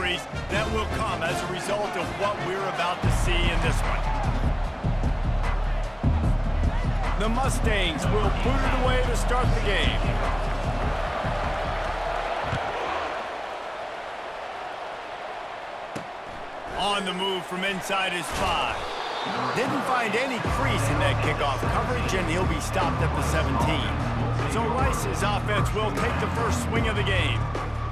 victories that will come as a result of what we're about to see in this one. The Mustangs will boot it away to start the game. On the move from inside his 5. Didn't find any crease in that kickoff coverage, and he'll be stopped at the 17. So Rice's offense will take the first swing of the game.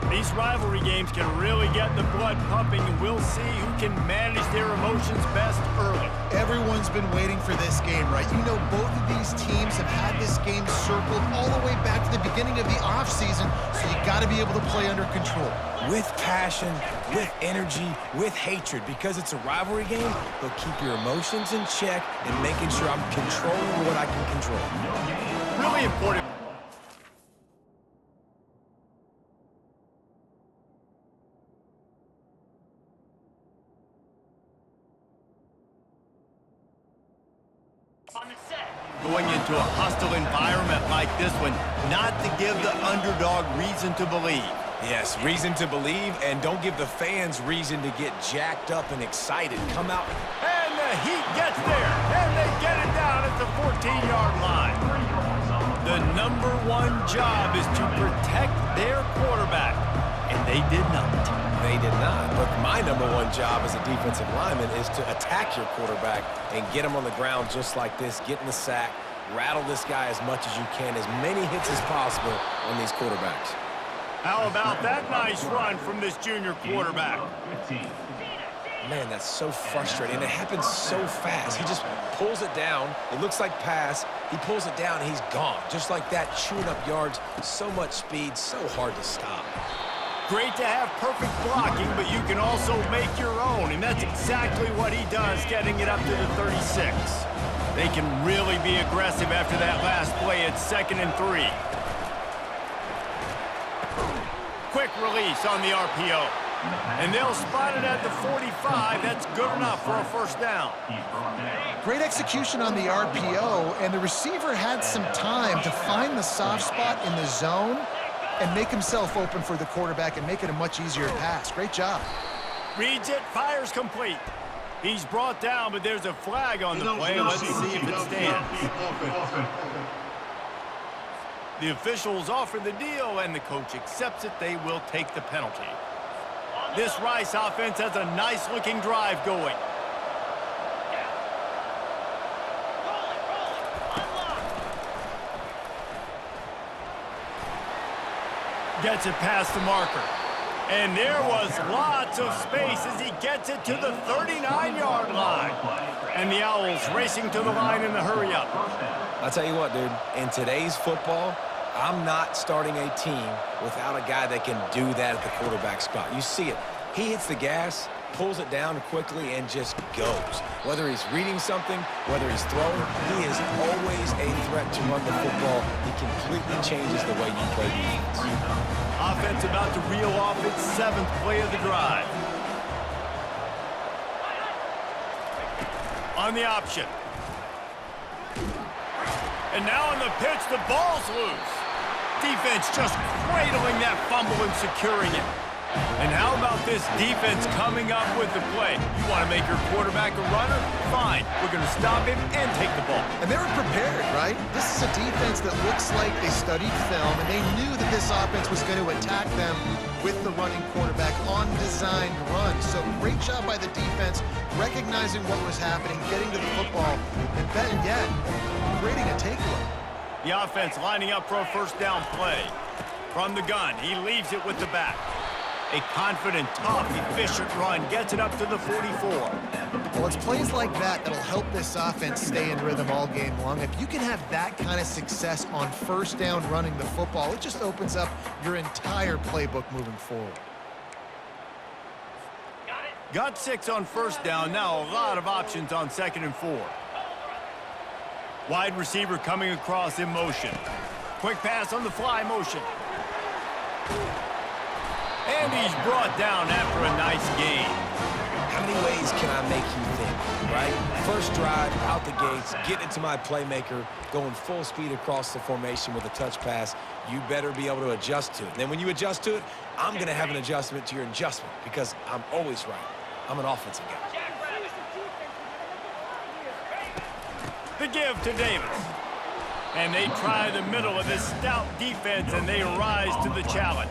These rivalry games can really get the blood pumping, and we'll see who can manage their emotions best early. Everyone's been waiting for this game, right? You know, both of these teams have had this game circled all the way back to the beginning of the offseason, so you got to be able to play under control. With passion, with energy, with hatred. Because it's a rivalry game, they'll keep your emotions in check and making sure I'm controlling what I can control. Really important. Going into a hostile environment like this one, not to give the underdog reason to believe. Yes, reason to believe, and don't give the fans reason to get jacked up and excited. Come out. And the Heat gets there, and they get it down at the 14-yard line. The #1 job is to protect their quarterback, and they did not. They did not, but my #1 job as a defensive lineman is to attack your quarterback and get him on the ground just like this, get in the sack, rattle this guy as much as you can, as many hits as possible on these quarterbacks. How about that nice run from this junior quarterback? Man, that's so frustrating, and it happens so fast. He just pulls it down. It looks like pass. He pulls it down, and he's gone. Just like that, chewing up yards, so much speed, so hard to stop. Great to have perfect blocking, but you can also make your own, and that's exactly what he does, getting it up to the 36. They can really be aggressive after that last play at 2nd and 3. Quick release on the RPO. And they'll spot it at the 45. That's good enough for a first down. Great execution on the RPO, and the receiver had some time to find the soft spot in the zone and make himself open for the quarterback and make it a much easier pass. Great job. Reads it, fires complete. He's brought down, but there's a flag on the play. Let's see if it stands. The officials offer the deal, and the coach accepts it. They will take the penalty. This Rice offense has a nice-looking drive going. Gets it past the marker. And there was lots of space as he gets it to the 39-yard line. And the Owls racing to the line in the hurry-up. I'll tell you what, dude, in today's football, I'm not starting a team without a guy that can do that at the quarterback spot. You see it. He hits the gas, pulls it down quickly, and just goes. Whether he's reading something, whether he's throwing, he is always a threat to run the football. He completely changes the way you play defense. Offense about to reel off its 7th play of the drive. On the option. And now on the pitch, the ball's loose. Defense just cradling that fumble and securing it. And how about this defense coming up with the play? You want to make your quarterback a runner? Fine. We're going to stop him and take the ball. And they were prepared, right? This is a defense that looks like they studied film, and they knew that this offense was going to attack them with the running quarterback on designed runs. So great job by the defense, recognizing what was happening, getting to the football, and better yet, creating a takeaway. The offense lining up for a first down play. From the gun, he leaves it with the back. A confident, tough, efficient run gets it up to the 44. Well, it's plays like that that'll help this offense stay in rhythm all game long. If you can have that kind of success on first down running the football, it just opens up your entire playbook moving forward. Got 6 on first down. Now a lot of options on 2nd and 4. Wide receiver coming across in motion. Quick pass on the fly motion. And he's brought down after a nice gain. How many ways can I make you think, right? First drive, out the gates, get it to my playmaker, going full speed across the formation with a touch pass. you better be able to adjust to it. And then when you adjust to it, I'm going to have an adjustment to your adjustment because I'm always right. I'm an offensive guy. The give to Davis. And they try the middle of this stout defense, and they rise to the challenge.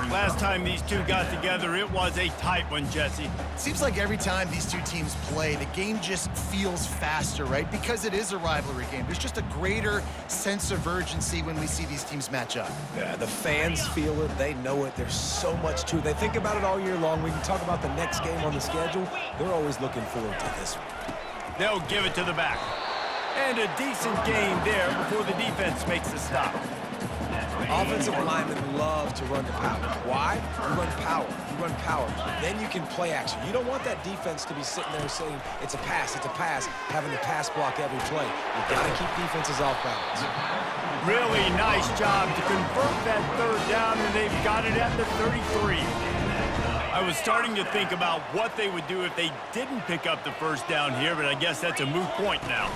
Last time these two got together, it was a tight one, Jesse. Seems like every time these two teams play, the game just feels faster, right? Because it is a rivalry game. There's just a greater sense of urgency when we see these teams match up. Yeah, the fans feel it. They know it. There's so much to it. They think about it all year long. We can talk about the next game on the schedule. They're always looking forward to this one. They'll give it to the back. And a decent game there before the defense makes the stop. Offensive linemen love to run the power. Why? You run power. You run power. Then you can play action. You don't want that defense to be sitting there saying, it's a pass, having to pass block every play. You've got to keep defenses off balance. Really nice job to convert that third down, and they've got it at the 33. I was starting to think about what they would do if they didn't pick up the first down here, but I guess that's a moot point now.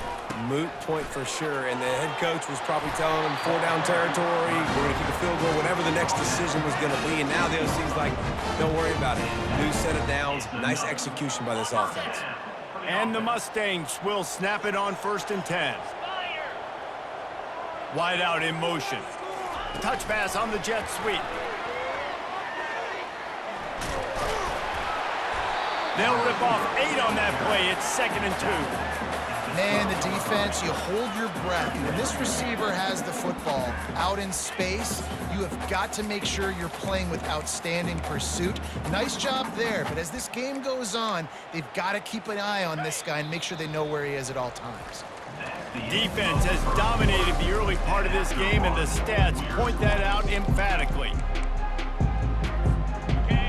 Moot point for sure, and the head coach was probably telling them 4-down territory, we're going to kick a field goal, whatever the next decision was going to be, and now the OC's like, don't worry about it. New set of downs, nice execution by this offense. And the Mustangs will snap it on 1st and 10. Wide out in motion. Touch pass on the jet sweep. They'll rip off 8 on that play. It's 2nd and 2. Man, the defense, you hold your breath. When this receiver has the football out in space, you have got to make sure you're playing with outstanding pursuit. Nice job there, but as this game goes on, they've got to keep an eye on this guy and make sure they know where he is at all times. The defense has dominated the early part of this game, and the stats point that out emphatically.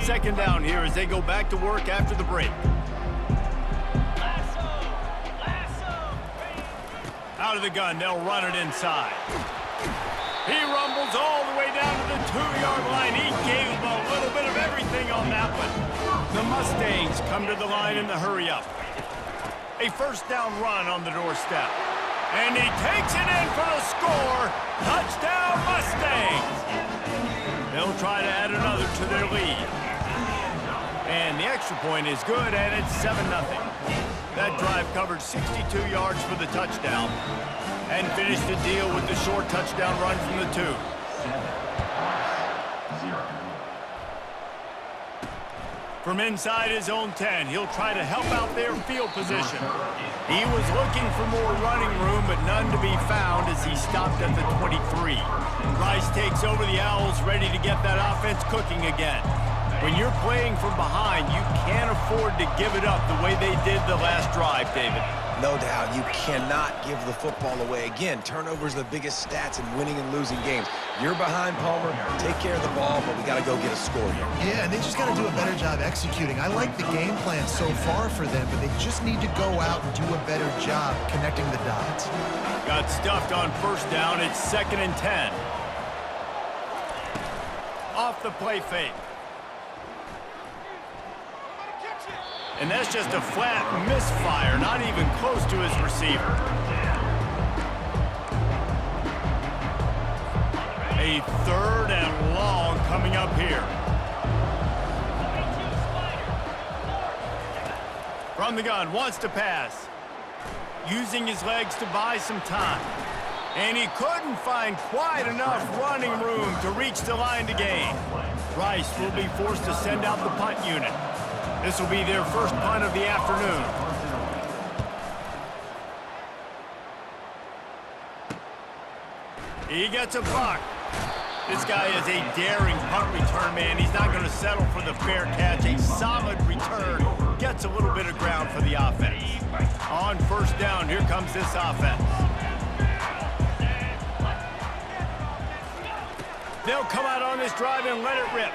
2nd down here as they go back to work after the break. Out of the gun, they'll run it inside. He rumbles all the way down to the 2-yard line. He gave him a little bit of everything on that one. The Mustangs come to the line in the hurry-up. A 1st down run on the doorstep. And he takes it in for the score. Touchdown, Mustangs! They'll try to add another to their lead. And the extra point is good, and it's 7-0. That drive covered 62 yards for the touchdown and finished the deal with the short touchdown run from the 2. From inside his own 10, he'll try to help out their field position. He was looking for more running room, but none to be found as he stopped at the 23. Rice takes over the Owls, ready to get that offense cooking again. When you're playing from behind, you can't afford to give it up the way they did the last drive, David. No doubt, you cannot give the football away. Again, turnovers are the biggest stats in winning and losing games. You're behind, Palmer, take care of the ball, but we got to go get a score here. Yeah, and they just got to do a better job executing. I like the game plan so far for them, but they just need to go out and do a better job connecting the dots. Got stuffed on 1st down. It's 2nd and 10. Off the play fake. And that's just a flat misfire, not even close to his receiver. A 3rd and long coming up here. From the gun, wants to pass. Using his legs to buy some time. And he couldn't find quite enough running room to reach the line to gain. Rice will be forced to send out the punt unit. This will be their first punt of the afternoon. He gets a buck. This guy is a daring punt return man. He's not going to settle for the fair catch. A solid return. Gets a little bit of ground for the offense. On 1st down, here comes this offense. They'll come out on this drive and let it rip.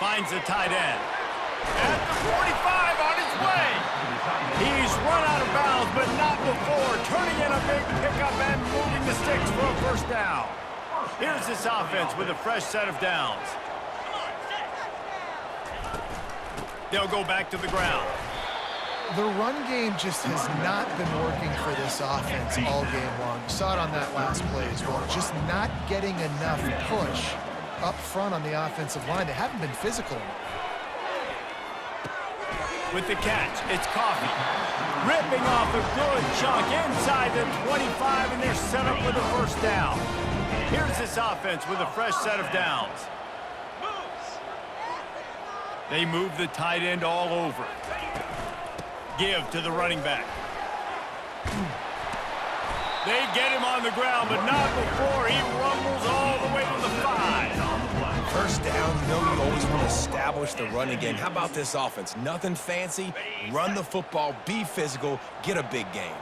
Finds the tight end. At the 45 on his way. He's run out of bounds, but not before. Turning in a big pickup and moving the sticks for a 1st down. Here's this offense with a fresh set of downs. They'll go back to the ground. The run game just has not been working for this offense all game long. You saw it on that last play as well. Just not getting enough push up front on the offensive line. They haven't been physical enough. With the catch, it's Coffee. Ripping off a good chunk inside the 25, and they're set up with a first down. Here's this offense with a fresh set of downs. They move the tight end all over. Give to the running back. They get him on the ground, but not before he rumbles all the way to the 5. First down, you know you always want to establish the running game. How about this offense? Nothing fancy. Run the football, be physical, get a big gain.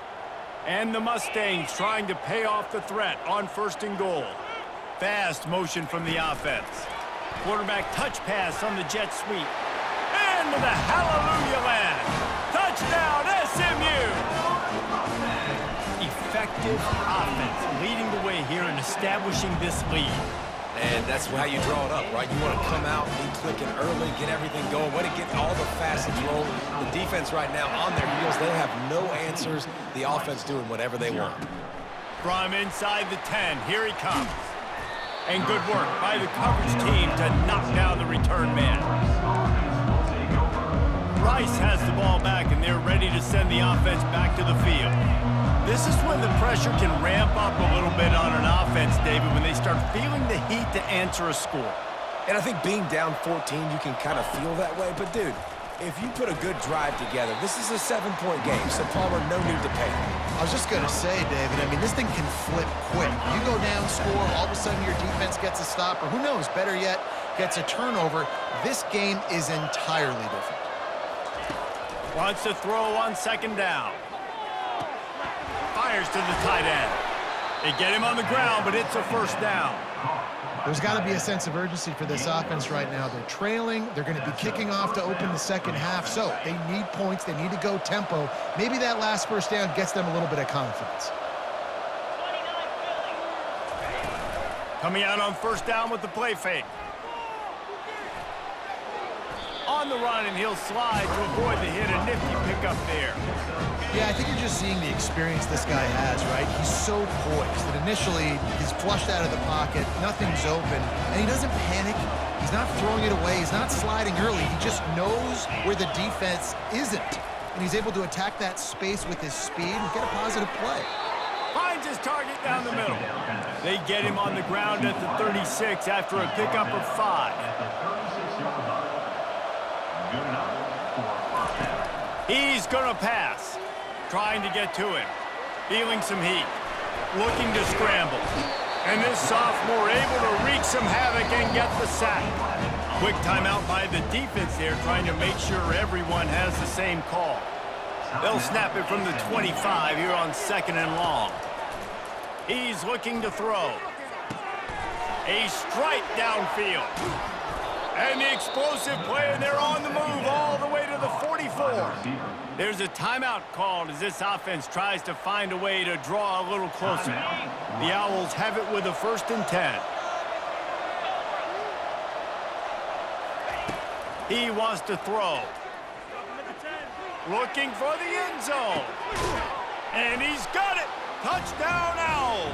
And the Mustangs trying to pay off the threat on 1st and goal. Fast motion from the offense. Quarterback touch pass on the jet sweep. Into the hallelujah land. Touchdown, SMU! Effective offense leading the way here and establishing this lead. And that's how you draw it up, right? You want to come out, be clicking early, get everything going, want to get all the facets rolling. The defense right now on their heels, they have no answers. The offense doing whatever they want. From inside the 10, here he comes. And good work by the coverage team to knock down the return man. Rice has the ball back, and they're ready to send the offense back to the field. This is when the pressure can ramp up a little bit on an offense, David, when they start feeling the heat to answer a score. And I think being down 14, you can kind of feel that way. But, dude, if you put a good drive together, this is a 7-point game, so Palmer, no need to panic. I was just going to say, David, I mean, this thing can flip quick. You go down, score, all of a sudden your defense gets a stop, or who knows, better yet, gets a turnover. This game is entirely different. Wants to throw on 2nd down. Fires to the tight end. They get him on the ground, but it's a first down. There's got to be a sense of urgency for this offense right now. They're trailing. They're going to be kicking off to open the second half, so they need points. They need to go tempo. Maybe that last first down gets them a little bit of confidence. Coming out on 1st down with the play fake. On the run, and he'll slide to avoid the hit. A nifty pickup there. Yeah, I think you're just seeing the experience this guy has, right? He's so poised that initially he's flushed out of the pocket, nothing's open, and he doesn't panic. He's not throwing it away. He's not sliding early. He just knows where the defense isn't, and he's able to attack that space with his speed and get a positive play. Finds his target down the middle. They get him on the ground at the 36 after a pickup of 5. He's going to pass. Trying to get to him. Feeling some heat. Looking to scramble. And this sophomore able to wreak some havoc and get the sack. Quick timeout by the defense there, trying to make sure everyone has the same call. They'll snap it from the 25 here on 2nd and long. He's looking to throw. A strike downfield. And the explosive play, and they're on the move all the way to the 44. There's a timeout called as this offense tries to find a way to draw a little closer. The Owls have it with a 1st and 10. He wants to throw. Looking for the end zone. And he's got it. Touchdown, Owls.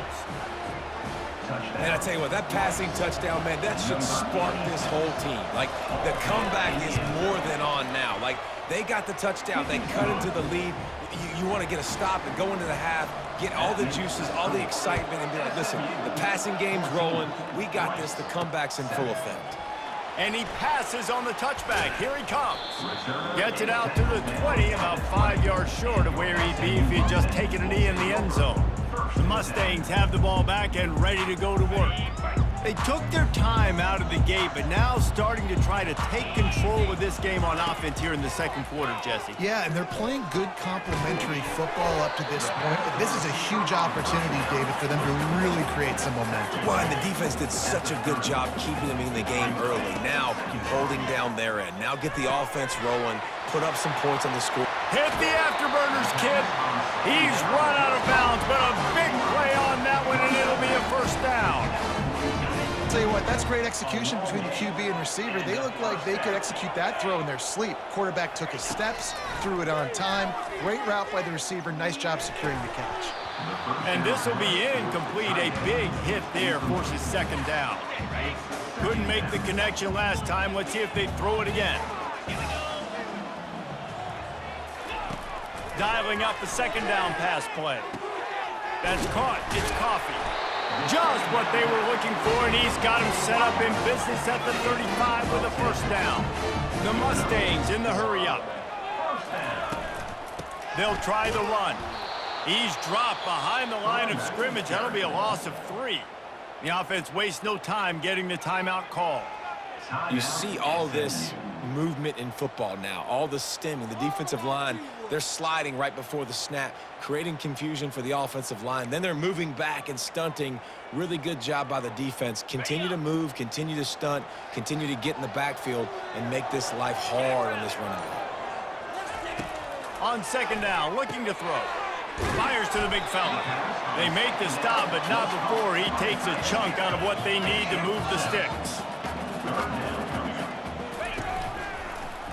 And I tell you what, that passing touchdown, man, that should spark this whole team. Like, the comeback is more than on now. Like, they got the touchdown. They cut into the lead. You want to get a stop and go into the half, get all the juices, all the excitement, and be like, listen, the passing game's rolling. We got this. The comeback's in full effect. And he passes on the touchback. Here he comes. Gets it out to the 20, about 5 yards short of where he'd be if he'd just taken a knee in the end zone. The Mustangs have the ball back and ready to go to work. They took their time out of the gate, but now starting to try to take control of this game on offense here in the 2nd quarter, Jesse. Yeah, and they're playing good complementary football up to this point. But this is a huge opportunity, David, for them to really create some momentum. Well, and the defense did such a good job keeping them in the game early. Now, holding down their end. Now get the offense rolling, put up some points on the score. Hit the afterburners, kid. He's run out of bounds, but a big play on that one, and it'll be a first down. tell you what, that's great execution between the QB and receiver. They look like they could execute that throw in their sleep. Quarterback took his steps, threw it on time. Great route by the receiver. Nice job securing the catch. And this will be incomplete. A big hit there forces second down. Couldn't make the connection last time. Let's see if they throw it again. Dialing up the second down pass play. That's caught. It's Coffee. Just what they were looking for, and he's got him set up in business at the 35 with a first down. The Mustangs in the hurry-up. They'll try the run. He's dropped behind the line of scrimmage. That'll be a loss of 3. The offense wastes no time getting the timeout call. You see all this movement in football now, all the stemming, the defensive line, they're sliding right before the snap, creating confusion for the offensive line. Then they're moving back and stunting. Really good job by the defense. Continue to move, continue to stunt, continue to get in the backfield and make this life hard on this running back. On second down, looking to throw. Fires to the big fella. They make the stop, but not before he takes a chunk out of what they need to move the sticks.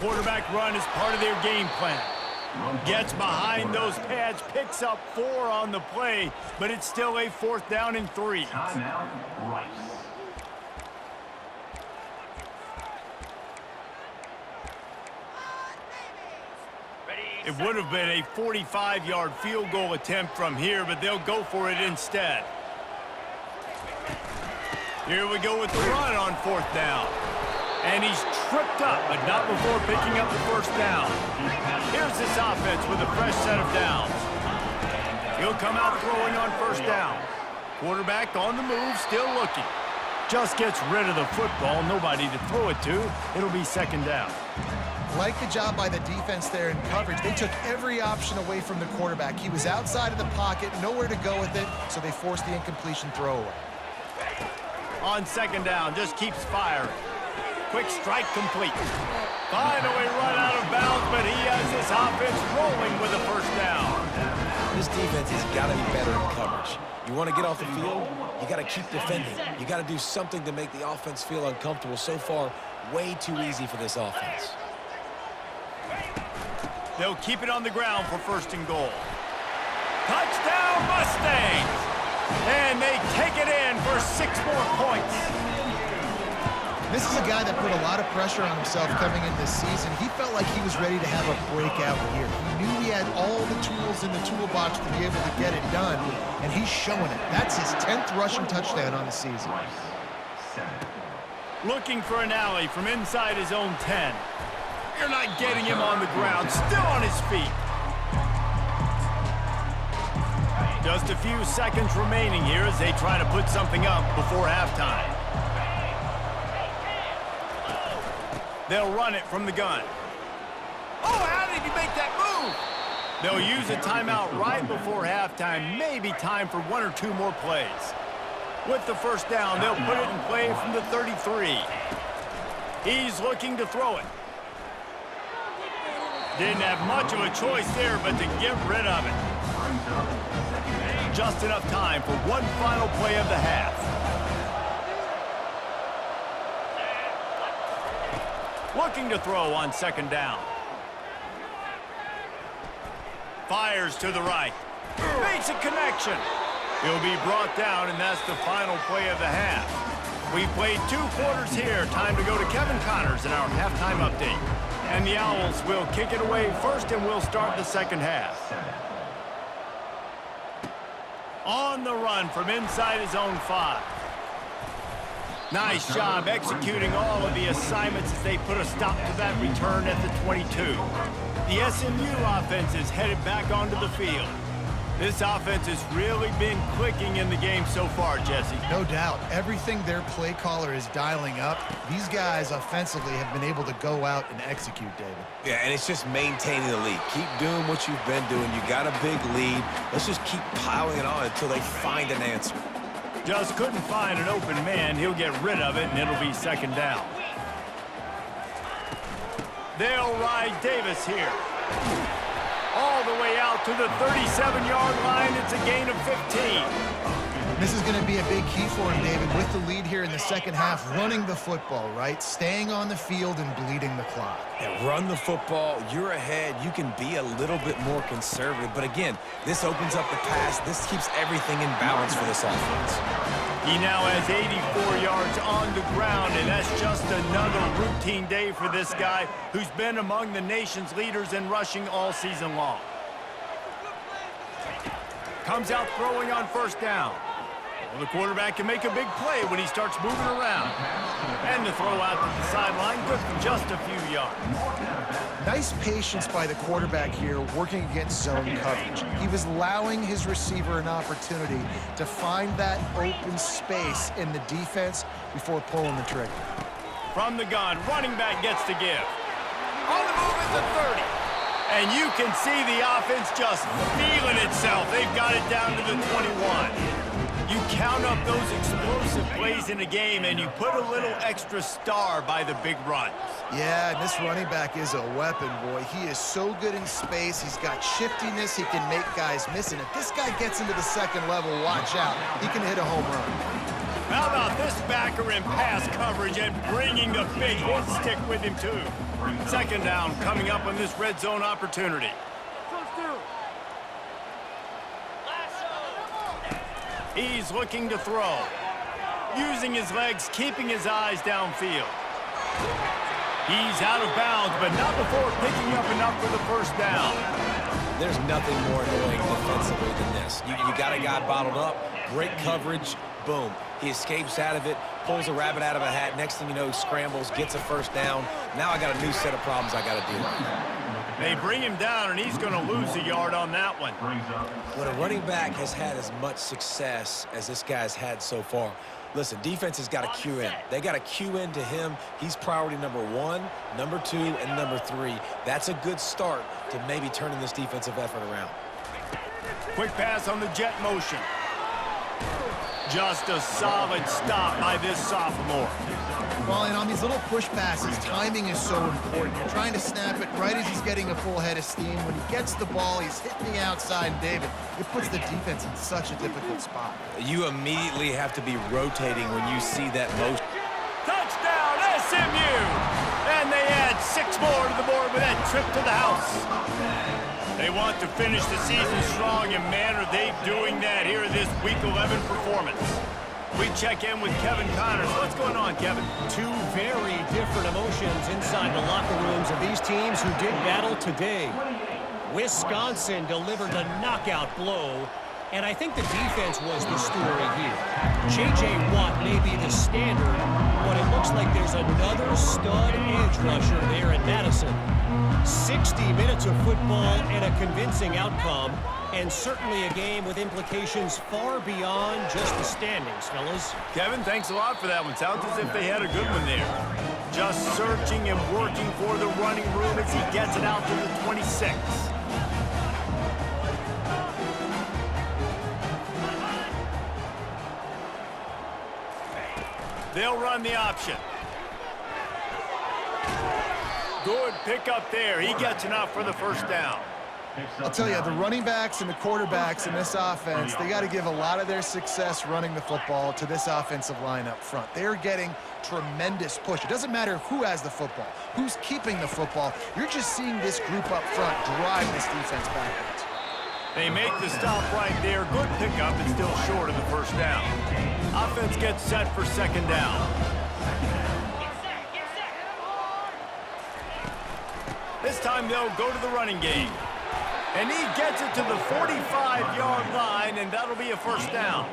Quarterback run is part of their game plan. Gets behind those pads, picks up 4 on the play, but it's still a 4th down and 3. Timeout, Rice. It would have been a 45-yard field goal attempt from here, but they'll go for it instead. Here we go with the run on 4th down. And he's tripped up, but not before picking up the first down. Here's this offense with a fresh set of downs. He'll come out throwing on first down. Quarterback on the move, still looking. Just gets rid of the football, nobody to throw it to. It'll be second down. Like the job by the defense there in coverage. They took every option away from the quarterback. He was outside of the pocket, nowhere to go with it, so they forced the incompletion throwaway. On second down, just keeps firing. Quick strike complete. Finally run out of bounds, but he has this offense rolling with a first down. This defense has got to be better in coverage. You want to get off the field, you got to keep defending. You got to do something to make the offense feel uncomfortable. So far, way too easy for this offense. They'll keep it on the ground for first and goal. Touchdown, Mustangs! And they take it in for 6 more points. This is a guy that put a lot of pressure on himself coming into this season. He felt like he was ready to have a breakout year. He knew he had all the tools in the toolbox to be able to get it done, and he's showing it. That's his 10th rushing touchdown on the season. Looking for an alley from inside his own 10. You're not getting him on the ground, still on his feet. Just a few seconds remaining here as they try to put something up before halftime. They'll run it from the gun. Oh, how did he make that move? They'll use a timeout right before halftime. Maybe time for 1 or 2 more plays. With the first down, they'll put it in play from the 33. He's looking to throw it. Didn't have much of a choice there, but to get rid of it. Just enough time for one final play of the half. Looking to throw on second down. Fires to the right. Makes a connection. He'll be brought down, and that's the final play of the half. We've played 2 quarters here. Time to go to Kevin Connors in our halftime update. And the Owls will kick it away first, and we'll start the second half. On the run from inside his own 5. Nice job executing all of the assignments as they put a stop to that return at the 22. The SMU offense is headed back onto the field. This offense has really been clicking in the game so far, Jesse. No doubt. Everything their play caller is dialing up, these guys offensively have been able to go out and execute, David. Yeah, and it's just maintaining the lead. Keep doing what you've been doing. You got a big lead. Let's just keep piling it on until they find an answer. Just couldn't find an open man. He'll get rid of it, and it'll be second down. They'll ride Davis here. All the way out to the 37-yard line. It's a gain of 15. This is going to be a big key for him, David, with the lead here in the second half, running the football, right? Staying on the field and bleeding the clock. Yeah, run the football. You're ahead. You can be a little bit more conservative. But again, this opens up the pass. This keeps everything in balance for this offense. He now has 84 yards on the ground, and that's just another routine day for this guy who's been among the nation's leaders in rushing all season long. Comes out throwing on first down. Well, the quarterback can make a big play when he starts moving around. And the throw out to the sideline, good for just a few yards. Nice patience by the quarterback here working against zone coverage. He was allowing his receiver an opportunity to find that open space in the defense before pulling the trigger. From the gun, running back gets to give. On the move is the 30. And you can see the offense just feeling itself. They've got it down to the 21. You count up those explosive plays in a game, and you put a little extra star by the big runs. Yeah, and this running back is a weapon, boy. He is so good in space. He's got shiftiness. He can make guys miss. And if this guy gets into the second level, watch out. He can hit a home run. How about this backer in pass coverage and bringing the big hit stick with him, too? Second down coming up on this red zone opportunity. He's looking to throw. Using his legs, keeping his eyes downfield. He's out of bounds, but not before picking up enough for the first down. There's nothing more annoying defensively than this. You got a guy bottled up, great coverage, boom. He escapes out of it, pulls a rabbit out of a hat. Next thing you know, scrambles, gets a first down. Now I got a new set of problems I got to deal with. They bring him down, and he's going to lose a yard on that one. When a running back has had as much success as this guy's had so far, listen, defense has got to cue in. They got to cue in to him. He's priority number 1, number 2, and number 3. That's a good start to maybe turning this defensive effort around. Quick pass on the jet motion. Just a solid stop by this sophomore. Well, and on these little push passes, timing is so important. You're trying to snap it right as he's getting a full head of steam. When he gets the ball, he's hitting the outside, and David, it puts the defense in such a difficult spot. You immediately have to be rotating when you see that motion. Touchdown, SMU! And they add 6 more to the board with that trip to the house. They want to finish the season strong, and man, are they doing that here in this Week 11 performance. We check in with Kevin Connors. What's going on, Kevin? Two very different emotions inside the locker rooms of these teams who did battle today. Wisconsin delivered the knockout blow, and I think the defense was the story here. J.J. Watt may be the standard, but it looks like there's another stud edge rusher there in Madison. 60 minutes of football and a convincing outcome, and certainly a game with implications far beyond just the standings, fellas. Kevin, thanks a lot for that one. Sounds as if they had a good one there. Just searching and working for the running room as he gets it out to the 26. They'll run the option. Good pickup there. He gets enough for the first down. I'll tell you, the running backs and the quarterbacks in this offense, they got to give a lot of their success running the football to this offensive line up front. They're getting tremendous push. It doesn't matter who has the football, who's keeping the football. You're just seeing this group up front drive this defense backwards. They make the stop right there. Good pickup, and still short of the first down. Offense gets set for second down. This time they'll go to the running game. And he gets it to the 45-yard line, and that'll be a first down.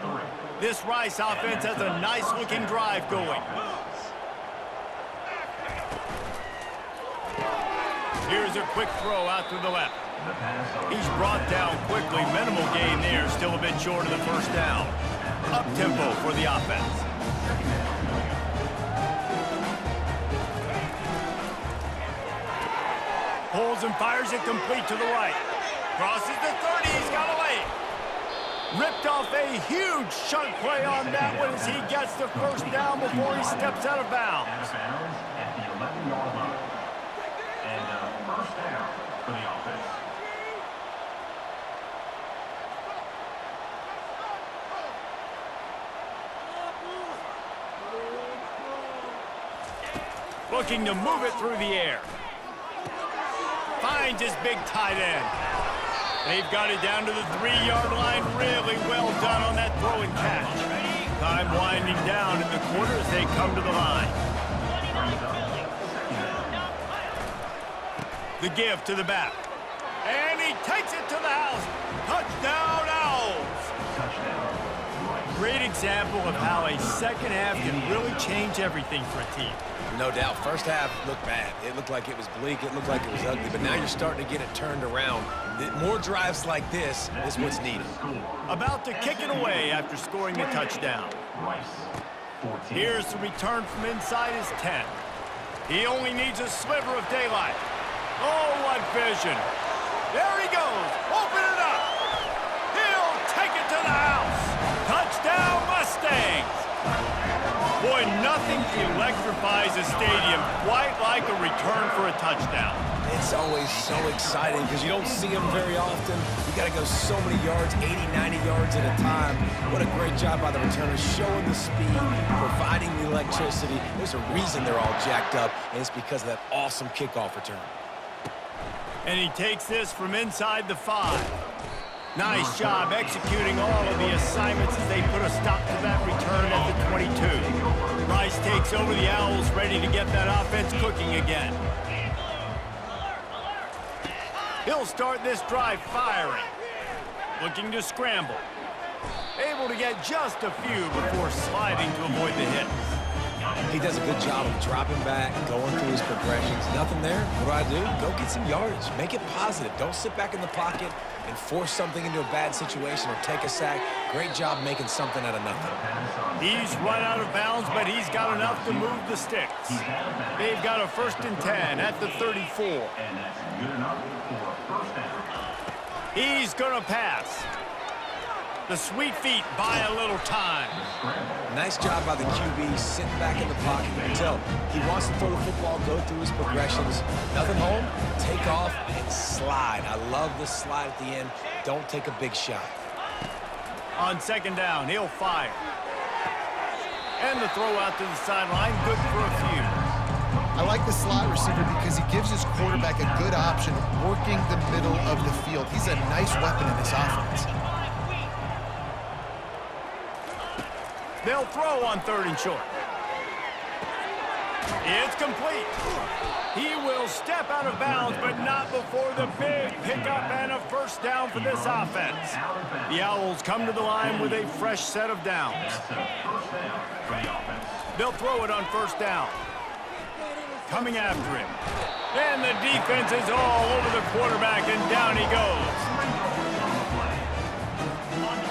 This Rice offense has a nice-looking drive going. Here's a quick throw out to the left. He's brought down quickly. Minimal gain there, still a bit short of the first down. Up-tempo for the offense. Pulls and fires it complete to the right. Crosses the 30, he's got away. Ripped off a huge chunk play on that one as he gets the first down before he steps out of bounds. At the 11-yard line. And first down for the offense. looking to move it through the air. Finds his big tight end. They've got it down to the 3-yard line. Really well done on that throw and catch. Time winding down in the quarter as they come to the line. The give to the back. And he takes it to the house. Touchdown, Owls. Great example of how a second half can really change everything for a team. No doubt. First half looked bad. It looked like it was bleak. It looked like it was ugly. But now you're starting to get it turned around. More drives like this is what's needed. About to kick it away after scoring a touchdown. Here's the return from inside his 10. He only needs a sliver of daylight. Oh, what vision. There he goes. Open it up. He'll take it to the house. Touchdown, Mustangs. Boy, nothing electrifies a stadium quite like a return for a touchdown. It's always so exciting because you don't see them very often. You got to go so many yards, 80, 90 yards at a time. What a great job by the returners, showing the speed, providing the electricity. There's a reason they're all jacked up, and it's because of that awesome kickoff return. And he takes this from inside the 5. Nice job executing all of the assignments as they put a stop to that return at the 22. Rice takes over the Owls, ready to get that offense cooking again. He'll start this drive firing. Looking to scramble. Able to get just a few before sliding to avoid the hit. He does a good job of dropping back, going through his progressions. Nothing there. What do? Go get some yardage. Make it positive. Don't sit back in the pocket and force something into a bad situation or take a sack. Great job making something out of nothing. He's run out of bounds, but he's got enough to move the sticks. They've got a 1st and 10 at the 34. And that's good enough for a first down. He's going to pass. The sweet feet buy a little time. Nice job by the QB, sitting back in the pocket. You can tell he wants to throw the football, go through his progressions. Nothing home, take off, and slide. I love the slide at the end. Don't take a big shot. On 2nd down, he'll fire. And the throw out to the sideline, good for a few. I like the slot receiver because he gives his quarterback a good option working the middle of the field. He's a nice weapon in this offense. They'll throw on 3rd and short. It's complete. He will step out of bounds, but not before the big pickup and a 1st down for this offense. The Owls come to the line with a fresh set of downs. They'll throw it on 1st down. Coming after him. And the defense is all over the quarterback, and down he goes.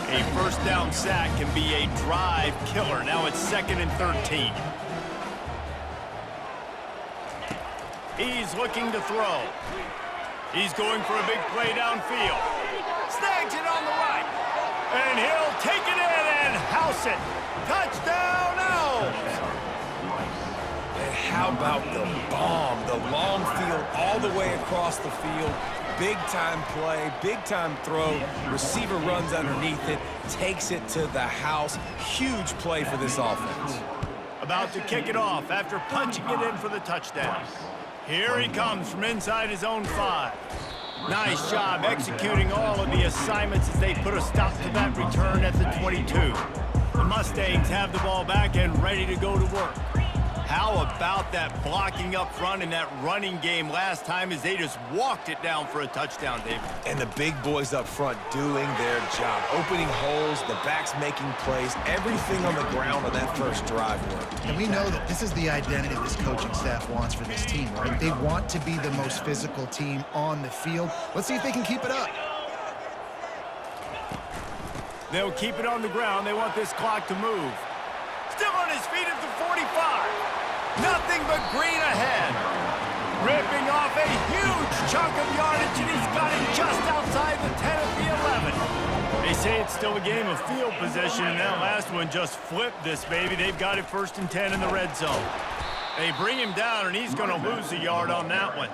A 1st down sack can be a drive killer. Now it's 2nd and 13. He's looking to throw. He's going for a big play downfield. Snags it on the right. And he'll take it in and house it. Touchdown, Owls! And how about the bomb? The long field all the way across the field. Big-time play, big-time throw. Receiver runs underneath it, takes it to the house. Huge play for this offense. About to kick it off after punching it in for the touchdown. Here he comes from inside his own 5. Nice job executing all of the assignments as they put a stop to that return at the 22. The Mustangs have the ball back and ready to go to work. How about that blocking up front in that running game last time as they just walked it down for a touchdown, David? And the big boys up front doing their job. Opening holes, the backs making plays, everything on the ground on that first drive worked. And we know that this is the identity this coaching staff wants for this team, right? They want to be the most physical team on the field. Let's see if they can keep it up. They'll keep it on the ground. They want this clock to move. Still on his feet at the 45. Nothing but green ahead. Ripping off a huge chunk of yardage, and he's got it just outside the 10 of the 11. They say it's still a game of field position, and that last one just flipped this baby. They've got it 1st and 10 in the red zone. They bring him down, and he's going to lose a yard on that one.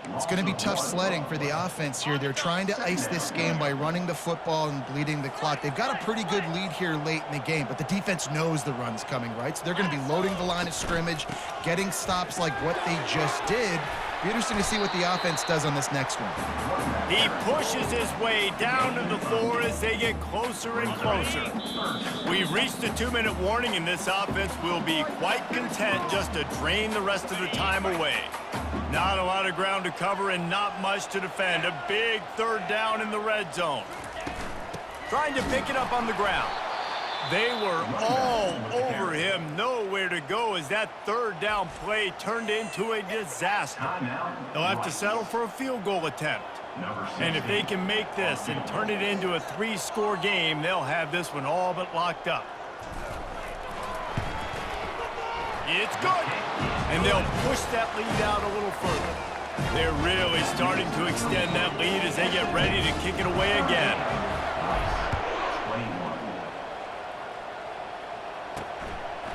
It's going to be tough sledding for the offense here. They're trying to ice this game by running the football and bleeding the clock. They've got a pretty good lead here late in the game, but the defense knows the run's coming, right? So they're going to be loading the line of scrimmage, getting stops like what they just did. Be interesting to see what the offense does on this next one. He pushes his way down to the floor as they get closer and closer. We've reached a 2-minute warning, and this offense will be quite content just to drain the rest of the time away. Not a lot of ground to cover and not much to defend. A big third down in the red zone. Trying to pick it up on the ground. They were all over him. Nowhere to go as that third down play turned into a disaster. They'll have to settle for a field goal attempt. And if they can make this and turn it into a 3-score game, they'll have this one all but locked up. It's good. And they'll push that lead out a little further. They're really starting to extend that lead as they get ready to kick it away again.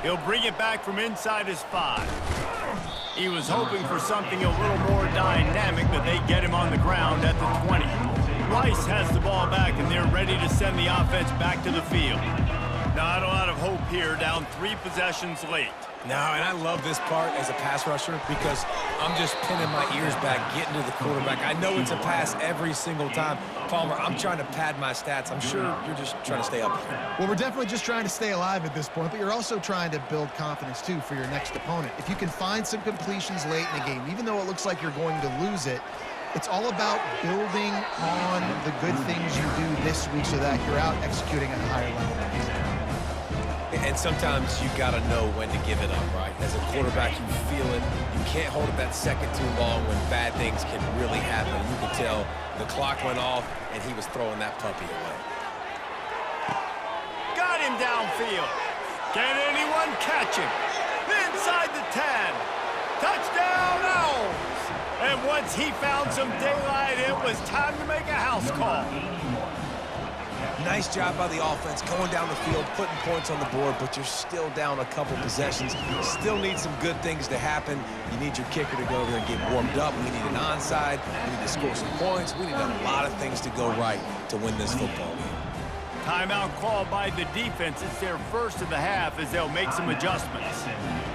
He'll bring it back from inside his 5. He was hoping for something a little more dynamic, but they get him on the ground at the 20. Rice has the ball back, and they're ready to send the offense back to the field. Not a lot of hope here, down 3 possessions late. No, and I love this part as a pass rusher because I'm just pinning my ears back, getting to the quarterback. I know it's a pass every single time. Palmer, I'm trying to pad my stats. I'm sure you're just trying to stay up here. Well, we're definitely just trying to stay alive at this point, but you're also trying to build confidence, too, for your next opponent. If you can find some completions late in the game, even though it looks like you're going to lose it, it's all about building on the good things you do this week so that you're out executing at a higher level. And sometimes you got to know when to give it up, right? As a quarterback, you feel it. You can't hold it that second too long when bad things can really happen. You can tell the clock went off, and he was throwing that puppy away. Got him downfield. Can anyone catch him? Inside the 10. Touchdown, Owls! And once he found some daylight, it was time to make a house call. Nice job by the offense going down the field, putting points on the board, but you're still down a couple possessions. Still need some good things to happen. You need your kicker to go over there and get warmed up. We need an onside. We need to score some points. We need a lot of things to go right to win this football game. Timeout called by the defense. It's their first of the half as they'll make some adjustments.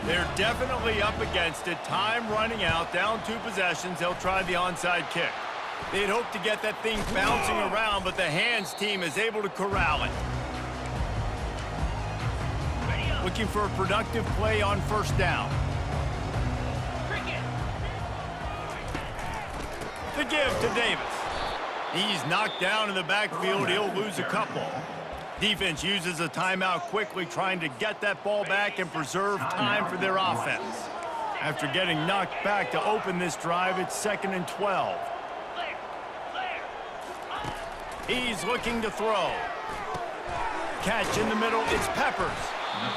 They're definitely up against it. Time running out, down 2 possessions. They'll try the onside kick. They'd hope to get that thing bouncing around, but the hands team is able to corral it. Looking for a productive play on first down. The give to Davis. He's knocked down in the backfield. He'll lose a couple. Defense uses a timeout quickly, trying to get that ball back and preserve time for their offense. After getting knocked back to open this drive, it's 2nd and 12. He's looking to throw. Catch in the middle, it's Peppers.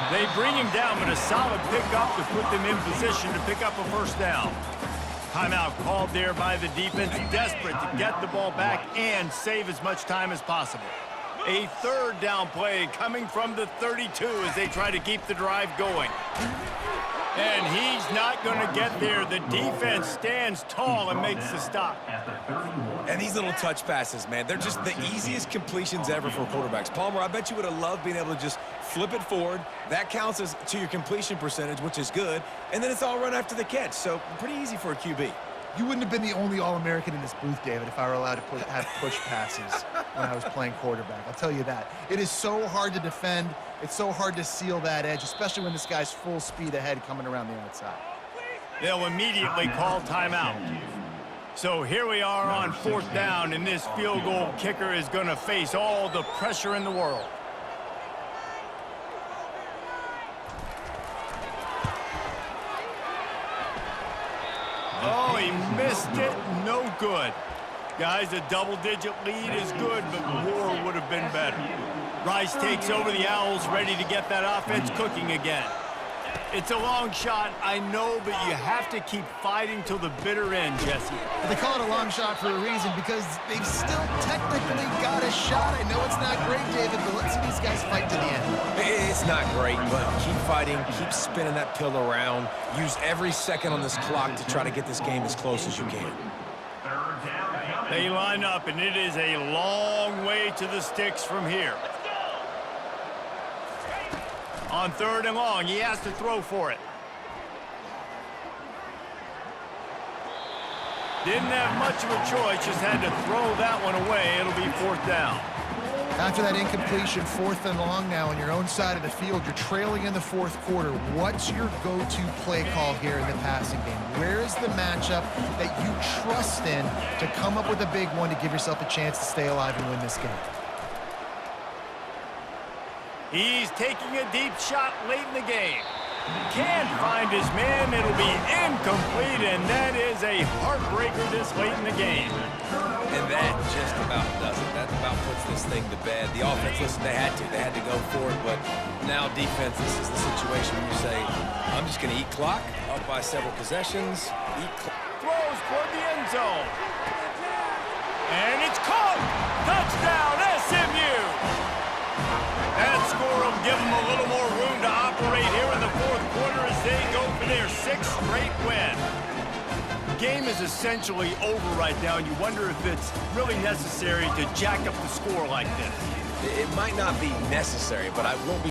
They bring him down, but a solid pickup to put them in position to pick up a first down. Timeout called there by the defense, desperate to get the ball back and save as much time as possible. A third down play coming from the 32 as they try to keep the drive going. And he's not going to get there. The defense stands tall and makes the stop. And these little touch passes, man, they're just the easiest completions ever for quarterbacks. Palmer, I bet you would have loved being able to just flip it forward. That counts as to your completion percentage, which is good. And then it's all run after the catch. So pretty easy for a QB. You wouldn't have been the only All-American in this booth, David, if I were allowed to have push passes when I was playing quarterback. I'll tell you that. It is so hard to defend. It's so hard to seal that edge, especially when this guy's full speed ahead coming around the outside. They'll immediately call timeout. So here we are on 4th down, and this field goal kicker is going to face all the pressure in the world. Oh, he missed it. No good. Guys, a double-digit lead is good, but more would have been better. Rice takes over the Owls, ready to get that offense cooking again. It's a long shot, I know, but you have to keep fighting till the bitter end, Jesse. They call it a long shot for a reason, because they've still technically got a shot. I know it's not great, David, but let's see these guys fight to the end. It's not great, but keep fighting, keep spinning that pill around. Use every second on this clock to try to get this game as close as you can. Third down. They line up, and it is a long way to the sticks from here. On 3rd and long, he has to throw for it. Didn't have much of a choice, just had to throw that one away. It'll be 4th down. After that incompletion, 4th and long now on your own side of the field, you're trailing in the 4th quarter. What's your go-to play call here in the passing game? Where is the matchup that you trust in to come up with a big one to give yourself a chance to stay alive and win this game? He's taking a deep shot late in the game. Can't find his man. It'll be incomplete, and that is a heartbreaker this late in the game. And that just about does it. That about puts this thing to bed. The offense, listen, they had to go for it, but now defense, this is the situation where you say, I'm just going to eat clock, up by several possessions, eat clock. Throws toward the end zone. And it's caught. Touchdown, SMU. That score will give them a little more room to operate here in the 4th quarter as they go for their 6th straight win. The game is essentially over right now, and you wonder if it's really necessary to jack up the score like this. It might not be necessary, but I won't be